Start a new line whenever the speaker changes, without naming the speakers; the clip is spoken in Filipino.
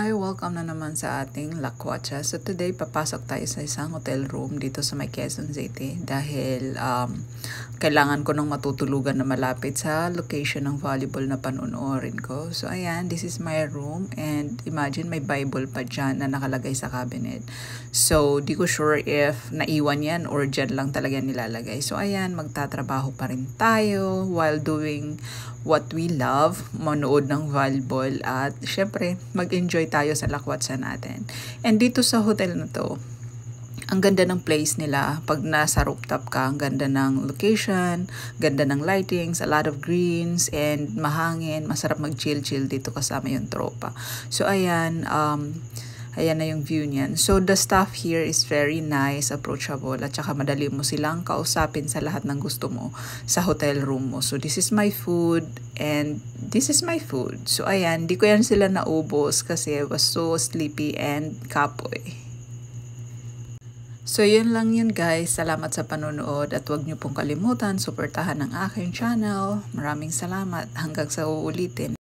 Hi! Welcome na naman sa ating Lakwatsa. So today, papasok tayo sa isang hotel room dito sa may Quezon City dahil kailangan ko nang matutulugan na malapit sa location ng volleyball na panunuorin ko. So ayan, this is my room and imagine may Bible pa dyan na nakalagay sa cabinet. So di ko sure if naiwan yan or dyan lang talaga nilalagay. So ayan, magtatrabaho pa rin tayo while doing what we love, manood ng volleyball at syempre mag-enjoy tayo sa lakwatsa natin. And dito sa hotel na to, ang ganda ng place nila. Pag nasa rooftop ka, ang ganda ng location, ganda ng lightings, a lot of greens, and mahangin. Masarap mag-chill-chill dito kasama yung tropa. So ayan, ayan na yung view niyan. So the staff here is very nice, approachable, at saka madali mo silang kausapin sa lahat ng gusto mo sa hotel room mo. So this is my food and this is my food. So ayan, di ko yan sila naubos kasi I was so sleepy and kapoy. So yun lang yun guys. Salamat sa panonood at huwag niyo pong kalimutan suportahan ang aking channel. Maraming salamat. Hanggang sa uulitin.